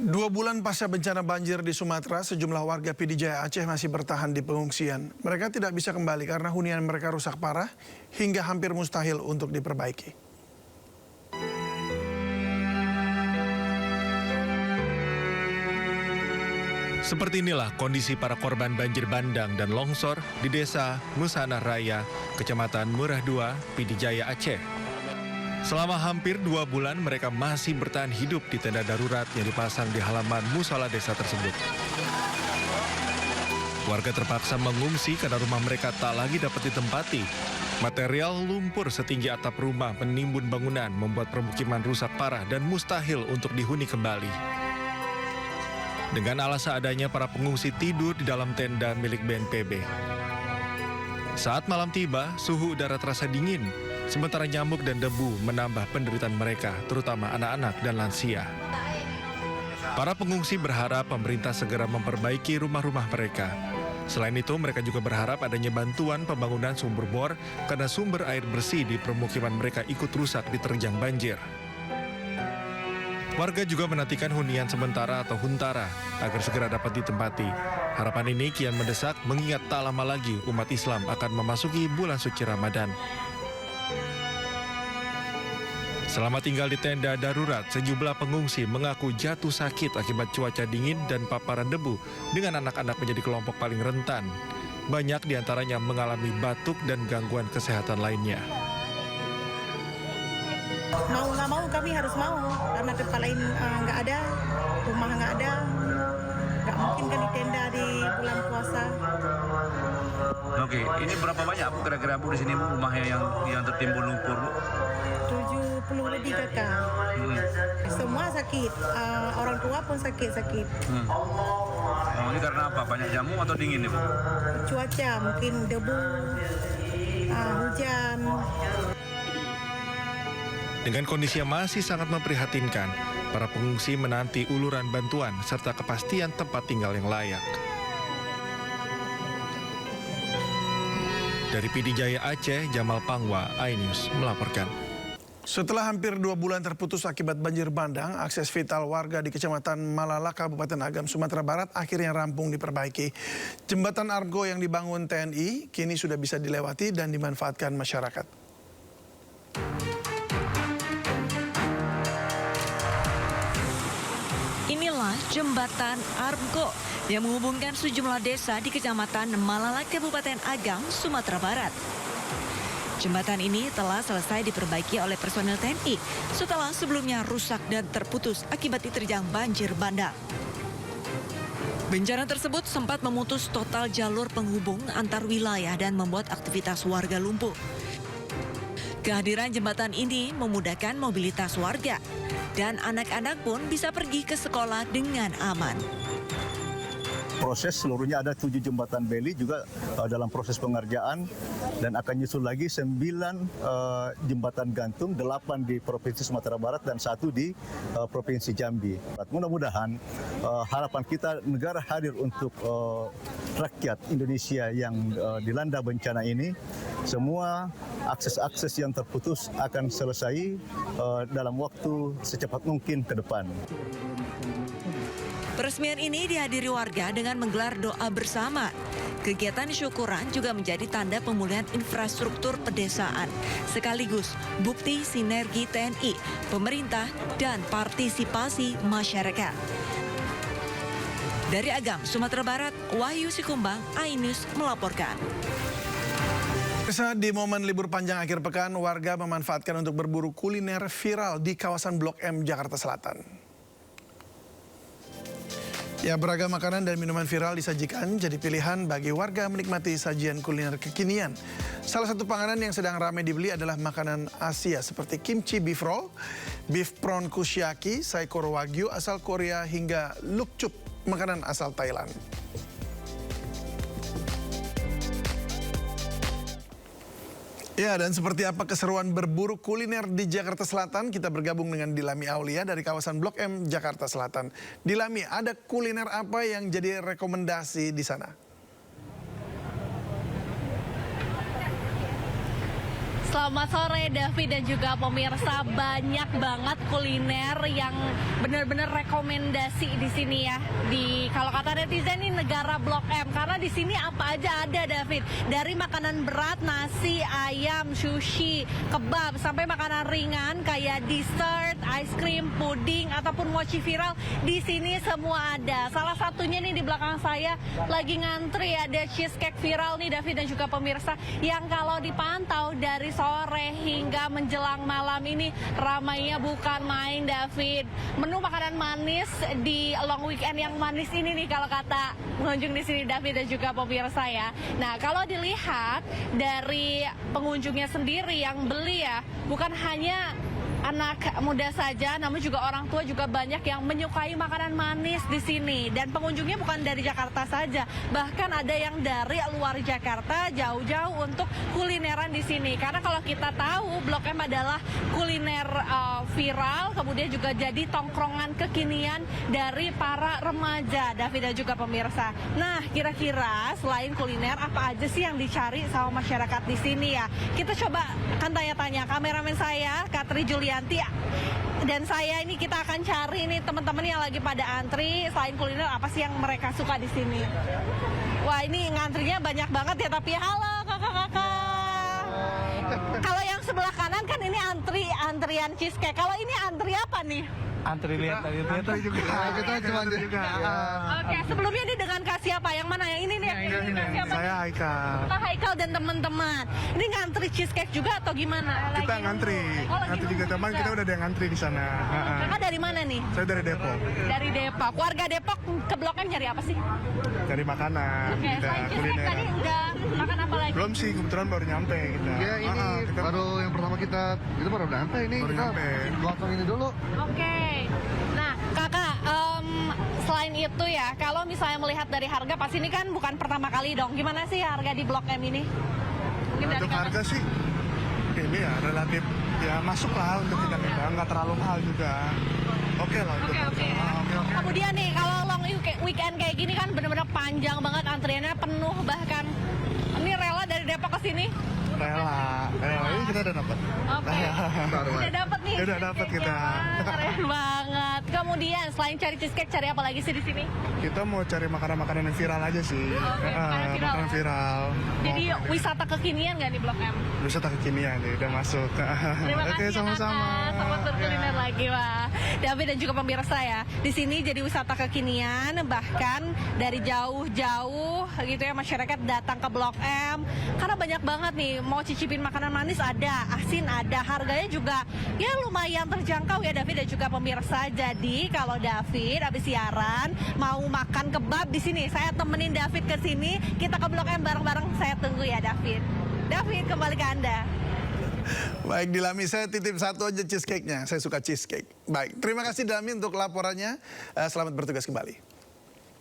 2 bulan pasca bencana banjir di Sumatera, sejumlah warga Pidijaya Aceh masih bertahan di pengungsian. Mereka tidak bisa kembali karena hunian mereka rusak parah hingga hampir mustahil untuk diperbaiki. Seperti inilah kondisi para korban banjir bandang dan longsor di desa Nusanah Raya, Kecamatan Murah II, Pidijaya Aceh. Selama hampir 2 bulan mereka masih bertahan hidup di tenda darurat yang dipasang di halaman musola desa tersebut. Warga terpaksa mengungsi karena rumah mereka tak lagi dapat ditempati. Material lumpur setinggi atap rumah menimbun bangunan membuat permukiman rusak parah dan mustahil untuk dihuni kembali. Dengan alasan adanya para pengungsi tidur di dalam tenda milik BNPB. Saat malam tiba, suhu udara terasa dingin, sementara nyamuk dan debu menambah penderitaan mereka, terutama anak-anak dan lansia. Para pengungsi berharap pemerintah segera memperbaiki rumah-rumah mereka. Selain itu, mereka juga berharap adanya bantuan pembangunan sumber bor karena sumber air bersih di permukiman mereka ikut rusak diterjang banjir. Warga juga menantikan hunian sementara atau huntara agar segera dapat ditempati. Harapan ini kian mendesak mengingat tak lama lagi umat Islam akan memasuki bulan suci Ramadan. Selama tinggal di tenda darurat, sejumlah pengungsi mengaku jatuh sakit akibat cuaca dingin dan paparan debu, dengan anak-anak menjadi kelompok paling rentan. Banyak diantaranya mengalami batuk dan gangguan kesehatan lainnya. Mau nggak mau kami harus mau, karena tempat lain nggak ada, rumah nggak ada. Nggak mungkin kan di tenda di bulan puasa. Oke, ini berapa banyak Bu kira-kira Bu di sini Bu rumahnya yang tertimbun lumpur Bu? 70 lebih kakak. Semua sakit, orang tua pun sakit. Oh, ini karena apa? Banyak jamu atau dingin nih Bu? Cuaca, mungkin debu, hujan. Dengan kondisi yang masih sangat memprihatinkan, para pengungsi menanti uluran bantuan serta kepastian tempat tinggal yang layak. Dari Pidijaya Aceh, Jamal Pangwa, iNews melaporkan. Setelah hampir 2 bulan terputus akibat banjir bandang, akses vital warga di Kecamatan Malala, Kabupaten Agam, Sumatera Barat akhirnya rampung diperbaiki. Jembatan Argo yang dibangun TNI kini sudah bisa dilewati dan dimanfaatkan masyarakat. Inilah Jembatan Argo yang menghubungkan sejumlah desa di Kecamatan Malala, Kabupaten Agam, Sumatera Barat. Jembatan ini telah selesai diperbaiki oleh personel TNI setelah sebelumnya rusak dan terputus akibat diterjang banjir bandang. Bencana tersebut sempat memutus total jalur penghubung antar wilayah dan membuat aktivitas warga lumpuh. Kehadiran jembatan ini memudahkan mobilitas warga dan anak-anak pun bisa pergi ke sekolah dengan aman. Proses seluruhnya ada 7 jembatan beli juga dalam proses pengerjaan dan akan nyusul lagi 9 jembatan gantung, 8 di Provinsi Sumatera Barat dan 1 di Provinsi Jambi. Mudah-mudahan harapan kita negara hadir untuk rakyat Indonesia yang dilanda bencana ini, semua akses-akses yang terputus akan selesai dalam waktu secepat mungkin ke depan. Peresmian ini dihadiri warga dengan menggelar doa bersama. Kegiatan syukuran juga menjadi tanda pemulihan infrastruktur pedesaan, sekaligus bukti sinergi TNI, pemerintah, dan partisipasi masyarakat. Dari Agam, Sumatera Barat, Wahyu Sikumbang, iNews melaporkan. Di momen libur panjang akhir pekan, warga memanfaatkan untuk berburu kuliner viral di kawasan Blok M, Jakarta Selatan. Ya, beragam makanan dan minuman viral disajikan jadi pilihan bagi warga menikmati sajian kuliner kekinian. Salah satu panganan yang sedang ramai dibeli adalah makanan Asia seperti kimchi beef roll, beef prawn kushiyaki, saikor wagyu asal Korea hingga lukchup, makanan asal Thailand. Ya, dan seperti apa keseruan berburu kuliner di Jakarta Selatan? Kita bergabung dengan Dilami Aulia dari kawasan Blok M, Jakarta Selatan. Dilami, ada kuliner apa yang jadi rekomendasi di sana? Selamat sore David dan juga pemirsa, banyak banget kuliner yang benar-benar rekomendasi di sini ya. Di kalau kata netizen ini negara Blok M, karena di sini apa aja ada David. Dari makanan berat, nasi, ayam, sushi, kebab, sampai makanan ringan kayak dessert, ice cream, puding ataupun mochi viral, di sini semua ada. Salah satunya nih di belakang saya lagi ngantri, ada cheesecake viral nih David dan juga pemirsa, yang kalau dipantau dari sore hingga menjelang malam ini ramainya bukan main David. Menu makanan manis di long weekend yang manis ini nih kalau kata pengunjung di sini David dan juga pemirsa ya. Nah, kalau dilihat dari pengunjungnya sendiri yang beli ya, bukan hanya anak muda saja, namun juga orang tua juga banyak yang menyukai makanan manis di sini. Dan pengunjungnya bukan dari Jakarta saja, bahkan ada yang dari luar Jakarta jauh-jauh untuk kulineran di sini. Karena kalau kita tahu Blok M adalah kuliner viral, kemudian juga jadi tongkrongan kekinian dari para remaja, David dan juga pemirsa. Nah, kira-kira selain kuliner apa aja sih yang dicari sama masyarakat di sini ya? Kita coba akan tanya-tanya kameramen saya, Katri Julianti, dan saya ini kita akan cari nih teman-teman yang lagi pada antri. Selain kuliner apa sih yang mereka suka di sini? Wah, ini ngantrinya banyak banget ya, tapi halo kakak-kakak. Kalau yang sebelah kanan kan ini antrian cheesecake. Kalau ini antri apa nih? Antri lihat tadi juga. Kita cuma juga. Oke, sebelumnya ini dengan Kak siapa? Yang mana? Yang ini nih? Ini. Saya Haikal. Kak Haikal dan teman-teman. Ini ngantri cheesecake juga atau gimana? Kita ngantri. Ngantri juga teman, kita udah ada yang ngantri di sana. Kakak dari mana nih? Saya dari Depok. Dari Depok. Warga Depok ke Blok M nyari apa sih? Dari makanan. Oke, Kita selain cheesecake tadi udah makan apa lagi? Belum sih, kebetulan baru nyampe kita. Ya ini kita baru yang pertama kita itu baru nyampe ini. Baru kita nyampe. Belakang ini dulu. Oke. Nah, kakak, selain itu ya, kalau misalnya melihat dari harga, pasti ini kan bukan pertama kali dong. Gimana sih harga di Blok M ini? Mungkin dari Untuk kakak. harga sih ini ya relatif ya masuk lah untuk kita nggak terlalu mahal juga. Oke lah untuk Oke. Oke. Kemudian nih, kalau long weekend kayak gini kan bener-bener panjang banget, antriannya penuh bahkan. Ini rela dari Depok ke sini? Rela. Ini kita udah dapat. Oke. Udah dapat nih. Udah dapat kita. Wah, keren banget. Kemudian selain cari cheesecake, cari apa lagi sih di sini? Kita mau cari makanan-makanan yang viral aja sih. Oke, makanan viral. Makanan viral. Jadi wisata kekinian nggak di Blok M? Wisata kekinian nih, udah masuk. Terima Oke, kasih sama-sama. Kakak. Selamat berkuliner lagi, Wah. David dan juga pemirsa ya. Di sini jadi wisata kekinian, bahkan dari jauh-jauh gitu ya masyarakat datang ke Blok M karena banyak banget nih mau cicipin makanan manis ada, asin ada, harganya juga ya lumayan terjangkau ya David dan juga pemirsa. Jadi kalau David habis siaran mau makan kebab di sini, saya temenin David ke sini, kita ke Blok M bareng-bareng, saya tunggu ya David. David, kembali ke Anda. Baik, Dilami, saya titip satu aja cheesecake-nya. Saya suka cheesecake. Baik, terima kasih Dilami untuk laporannya. Selamat bertugas kembali.